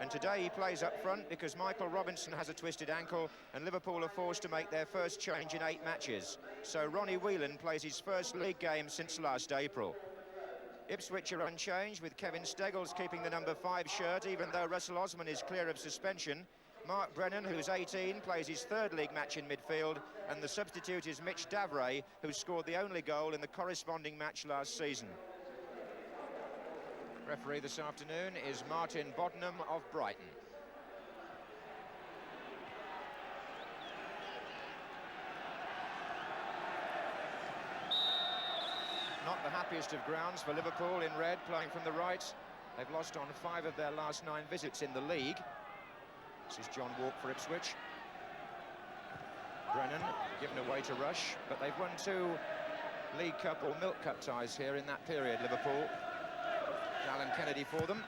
And today he plays up front because Michael Robinson has a twisted ankle and Liverpool are forced to make their first change in 8 matches. So Ronnie Whelan plays his first league game since last April. Ipswich are unchanged, with Kevin Steggles keeping the number 5 shirt, even though Russell Osman is clear of suspension. Mark Brennan, who's 18, plays his 3rd league match in midfield, and the substitute is Mitch Davray, who scored the only goal in the corresponding match last season. Referee this afternoon is Martin Bodnam of Brighton. Not the happiest of grounds for Liverpool in red, playing from the right. They've lost on 5 of their last 9 visits in the league. This is John Walk for Ipswich. Brennan given away to Rush, but they've won 2 League Cup or Milk Cup ties here in that period, Liverpool. Alan Kennedy for them.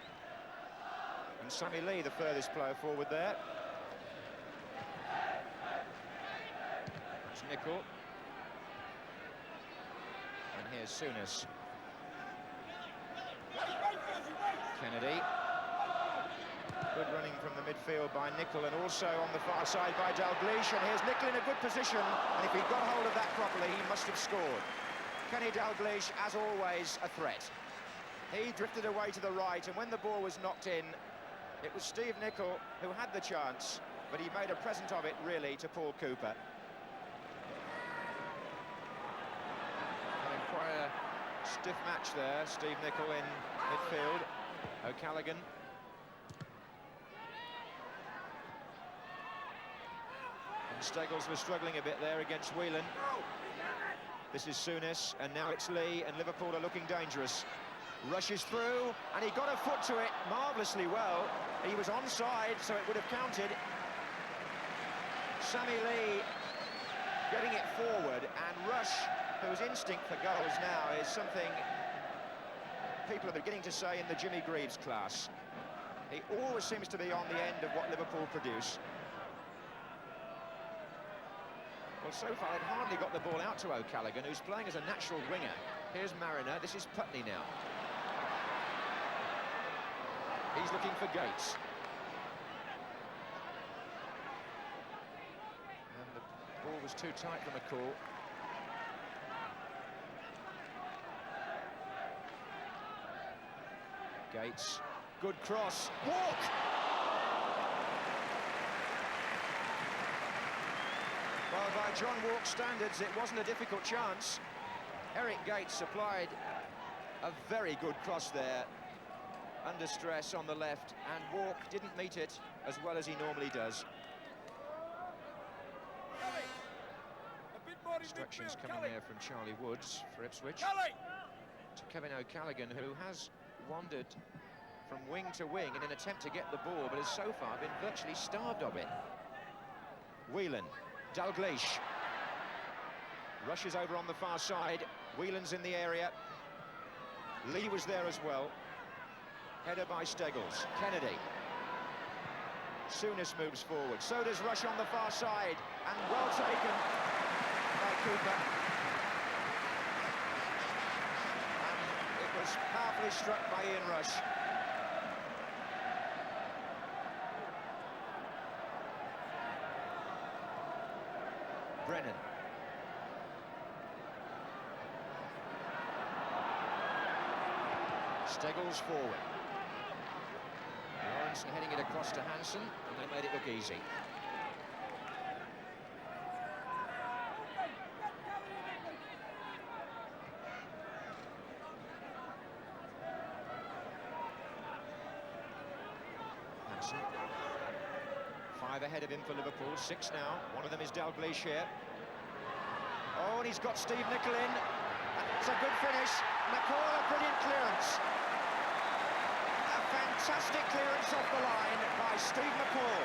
And Sammy Lee, the furthest player forward there. It's Nicol. And here's Souness. Kennedy. Good running from the midfield by Nicol, and also on the far side by Dalglish. And here's Nicol in a good position, and if he got hold of that properly, he must have scored. Kenny Dalglish, as always, a threat. He drifted away to the right, and when the ball was knocked in, it was Steve Nicol who had the chance, but he made a present of it, really, to Paul Cooper. Having quite a stiff match there, Steve Nicol in midfield. O'Callaghan. And Steggles was struggling a bit there against Whelan. This is Souness, and now it's Lee, and Liverpool are looking dangerous. Rushes through, and he got a foot to it marvellously well. He was onside, so it would have counted. Sammy Lee getting it forward, and Rush, whose instinct for goals now is something people are beginning to say in the Jimmy Greaves class. He always seems to be on the end of what Liverpool produce. Well, so far they've hardly got the ball out to O'Callaghan, who's playing as a natural winger. Here's Mariner, this is Putney now. He's looking for Gates. And the ball was too tight for McCall. Gates, good cross. Walk! Well, by John Walk's standards, it wasn't a difficult chance. Eric Gates supplied a very good cross there, under stress on the left, and Walk didn't meet it as well as he normally does. Instructions coming there from Charlie Woods for Ipswich. To Kevin O'Callaghan, who has wandered from wing to wing in an attempt to get the ball, but has so far been virtually starved of it. Whelan, Dalglish. Rushes over on the far side. Whelan's in the area. Lee was there as well. Header by Steggles. Kennedy. Souness moves forward. So does Rush on the far side. And well taken by Cooper. And it was powerfully struck by Ian Rush. Brennan. Steggles forward. Lawrence heading it across to Hansen, and they made it look easy. Hansen. 5 ahead of him for Liverpool, 6 now. One of them is Dalglish here. Oh, and he's got Steve Nicol in. It's a good finish. McCall, a brilliant clearance. A fantastic clearance off the line by Steve McCall.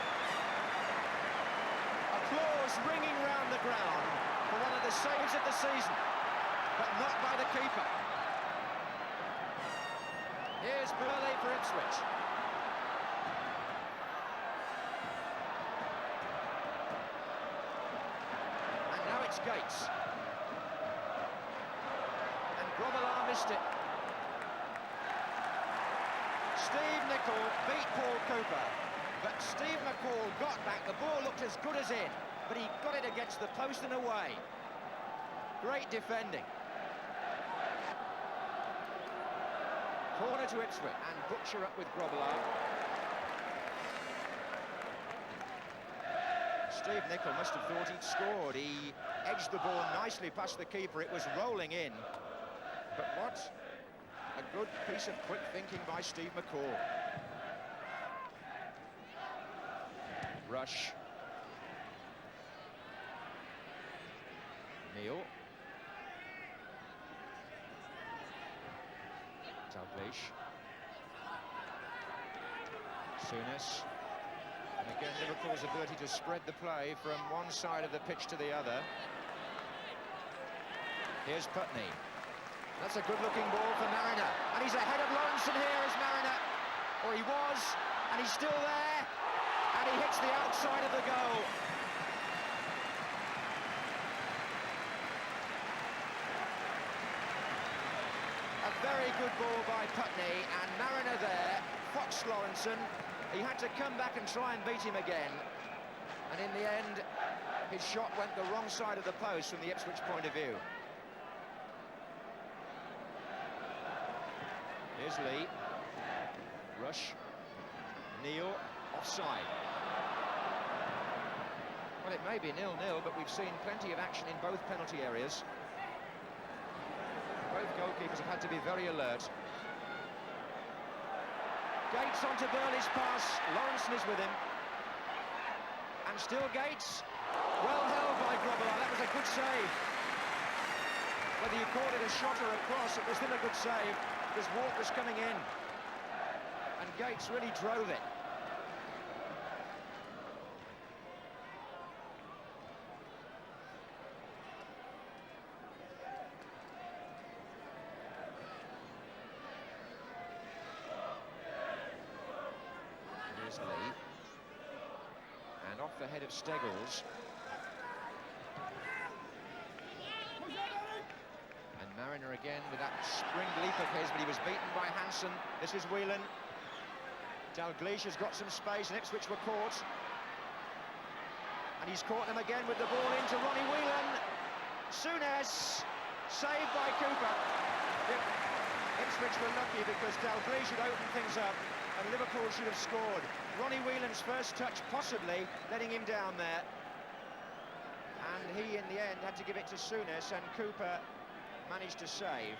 Applause ringing round the ground for one of the saves of the season, but not by the keeper. Here's Burley for Ipswich. And now it's Gates. And Grobbelaar missed it. Steve Nicol beat Paul Cooper, but Steve McCall got back. The ball looked as good as in, but he got it against the post and away. Great defending. Corner to Ipswich, and Butcher up with Grobbelaar. Steve Nicol must have thought he'd scored. He edged the ball nicely past the keeper. It was rolling in. But what a good piece of quick thinking by Steve McCall. Rush. Neil. Dalglish. Souness. And again, Liverpool's ability to spread the play from one side of the pitch to the other. Here's Putney. That's a good-looking ball for Mariner. And he's ahead of Lawrenson here as Mariner. Or he was, and he's still there. And he hits the outside of the goal. A very good ball by Putney, and Mariner there, Fox Lawrenson. He had to come back and try and beat him again. And in the end, his shot went the wrong side of the post from the Ipswich point of view. Here's Lee. Rush. Neil. Offside. Well, it may be 0-0, but we've seen plenty of action in both penalty areas. Both goalkeepers have had to be very alert. Gates onto Burley's pass. Lawrenson is with him. And still Gates. Well held by Grobbelaar. That was a good save. Whether you called it a shot or a cross, it was still a good save, because Ward was coming in. And Gates really drove it. Lee. And off the head of Steggles. And Mariner again with that spring leap of his, but he was beaten by Hansen. This is Whelan. Dalglish has got some space, and Ipswich were caught. And he's caught them again with the ball into Ronnie Whelan. Souness, saved by Cooper. Ipswich were lucky because Dalglish had opened things up, and Liverpool should have scored. Ronnie Whelan's first touch possibly letting him down there. And he, in the end, had to give it to Souness, and Cooper managed to save.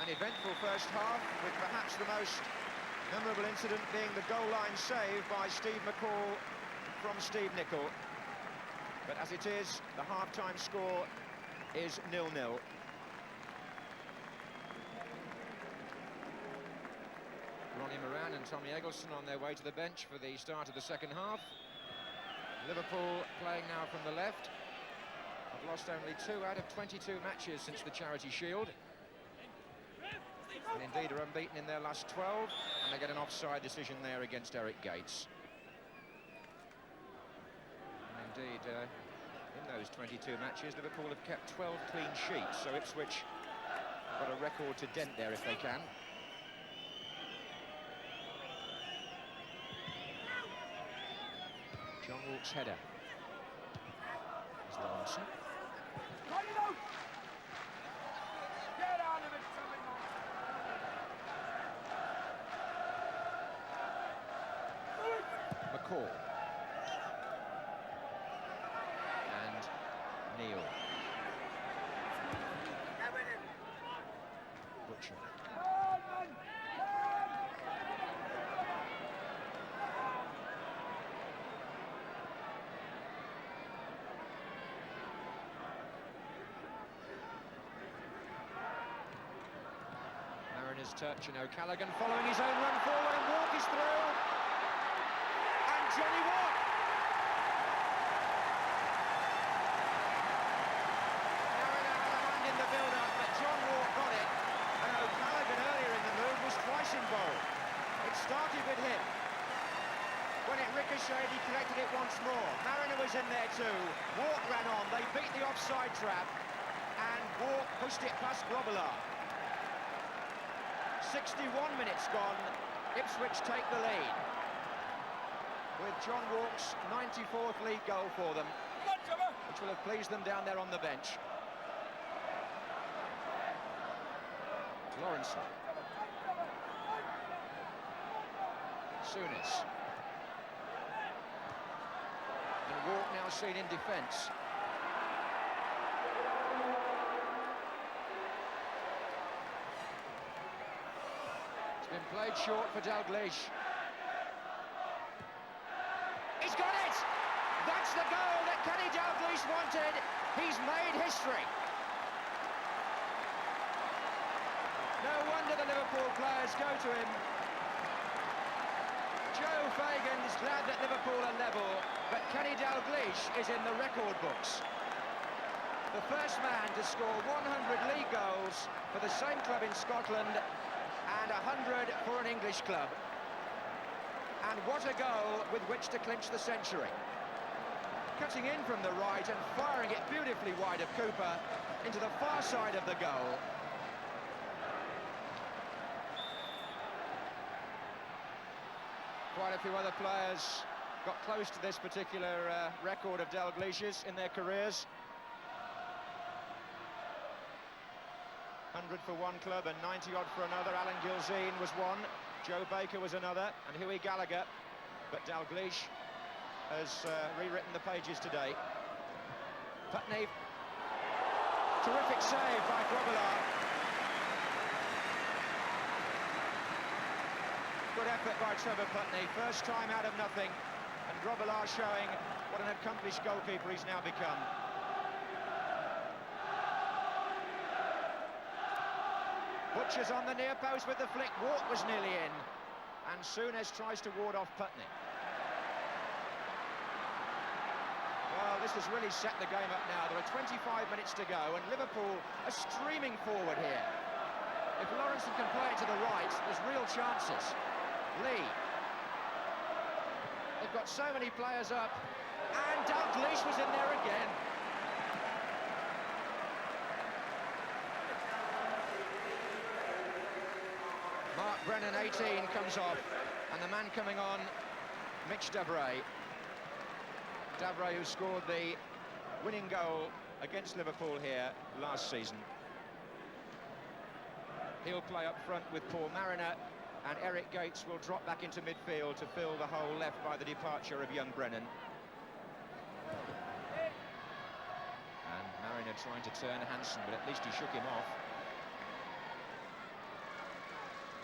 An eventful first half, with perhaps the most memorable incident being the goal line save by Steve McCall from Steve Nicol. But as it is, the half-time score is 0-0. Ronnie Moran and Tommy Eggleston on their way to the bench for the start of the second half. Liverpool playing now from the left. Have lost only 2 out of 22 matches since the Charity Shield. And indeed are unbeaten in their last 12. And they get an offside decision there against Eric Gates. And indeed, in those 22 matches, Liverpool have kept 12 clean sheets. So Ipswich have got a record to dent there if they can. John Walk's header. There's Lawrenson. McCall. And Neil. Butcher. Mariner's touch, and O'Callaghan following his own run forward, and Walk is through. And Johnny Walk. Mariner had a hand in the build-up, but John Walk got it. And O'Callaghan earlier in the move was twice involved. It started with him. When it ricocheted, he collected it once more. Mariner was in there too. Walk ran on. They beat the offside trap. And Walk pushed it past Robillard. 61 minutes gone, Ipswich take the lead. With John Walk's 94th league goal for them, which will have pleased them down there on the bench. Lawrence. Souness. And Walk now seen in defence. It's been played short for Dalglish. He's got it! That's the goal that Kenny Dalglish wanted. He's made history. No wonder the Liverpool players go to him. Joe Fagan's glad that Liverpool are level, but Kenny Dalglish is in the record books. The first man to score 100 league goals for the same club in Scotland and 100 for an English club. And what a goal with which to clinch the century. Cutting in from the right and firing it beautifully wide of Cooper into the far side of the goal. Quite a few other players got close to this particular record of Dalglish's in their careers. 100 for one club and 90-odd for another. Alan Gilzean was one, Joe Baker was another, and Hughie Gallagher. But Dalglish has rewritten the pages today. Putney, terrific save by Robillard. Good effort by Trevor Putney, first time out of nothing, and Robillard showing what an accomplished goalkeeper he's now become. Butcher's on the near post with the flick. Walk was nearly in, and Souness tries to ward off Putney. Well, this has really set the game up now. There are 25 minutes to go, and Liverpool are streaming forward here. If Lawrence can play it to the right, there's real chances. Lee. They've got so many players up, and Dalglish was in there again. Mark Brennan, 18, comes off, and the man coming on, Mitch Davray. Davray, who scored the winning goal against Liverpool here last season. He'll play up front with Paul Mariner, and Eric Gates will drop back into midfield to fill the hole left by the departure of young Brennan. And Mariner trying to turn Hansen, but at least he shook him off.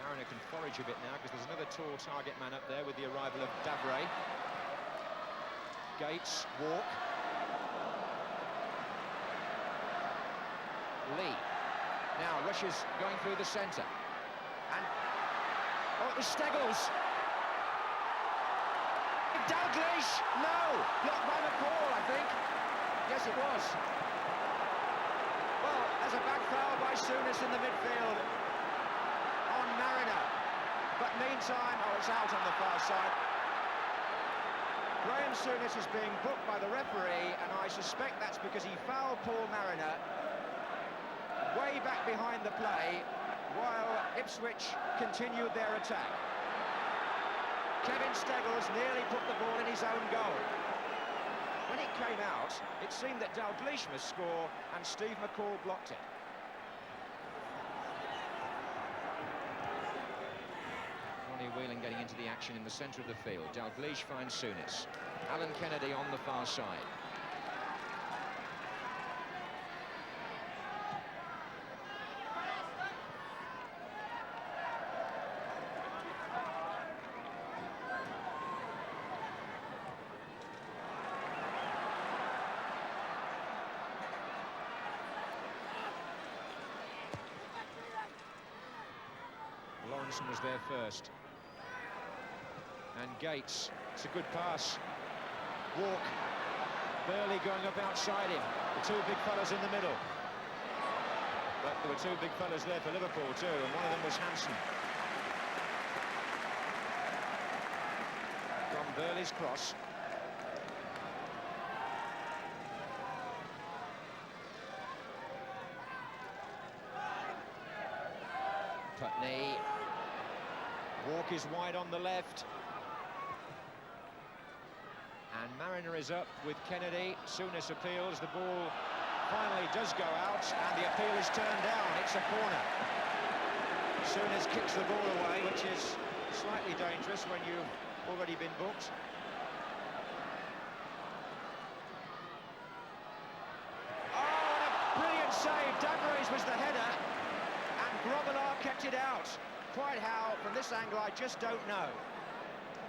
Mariner can forage a bit now because there's another tall target man up there with the arrival of Davray. Gates, Walk. Lee. Now rushes going through the centre. And oh, it was Steggles. Dalglish! No! Blocked by McCall, I think. Yes, it was. Well, there's a back foul by Souness in the midfield on Mariner. But meantime, oh, it's out on the far side. Graham Souness is being booked by the referee, and I suspect that's because he fouled Paul Mariner way back behind the play while Ipswich continued their attack. Kevin Steggles nearly put the ball in his own goal. When it came out, it seemed that Dalglish must score, and Steve McCall blocked it. Ronnie Whelan getting into the action in the centre of the field. Dalglish finds Souness. Alan Kennedy on the far side. Lawrence was there first. And Gates, it's a good pass. Walk, Burley going up outside him. The two big fellas in the middle. But there were two big fellas there for Liverpool too, and one of them was Hansen. From Burley's cross. Putney. Walk is wide on the left. And Mariner is up with Kennedy. Souness appeals. The ball finally does go out, and the appeal is turned down. It's a corner. Souness kicks the ball away, which is slightly dangerous when you've already been booked. Oh, and a brilliant save. Davra's was the header, and Grobbelaar kept it out. Quite how, from this angle, I just don't know.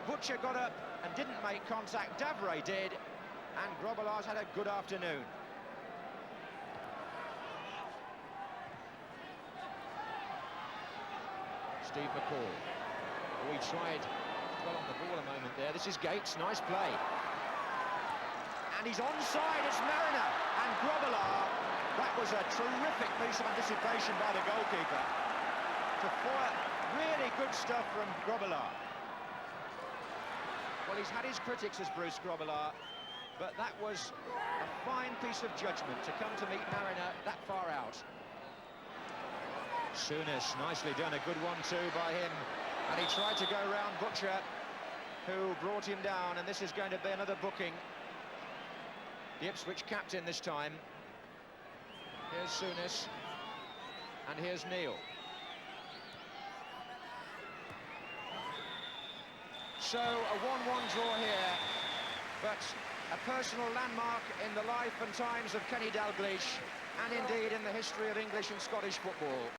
Butcher got up and didn't make contact. Davray did, and Grobbelaar's had a good afternoon. Steve McCall. Oh, he tried well on the ball a moment there. This is Gates, nice play. And he's onside, it's Mariner. And Grobbelaar, that was a terrific piece of anticipation by the goalkeeper. To foil, really good stuff from Grobbelaar. Well, he's had his critics as Bruce Grobbelaar, but that was a fine piece of judgment to come to meet Mariner that far out. Souness, nicely done, a good 1-2 by him, and he tried to go round Butcher, who brought him down, and this is going to be another booking. The Ipswich captain this time. Here's Souness, and here's Neil. So a 1-1 draw here, but a personal landmark in the life and times of Kenny Dalglish, and indeed in the history of English and Scottish football.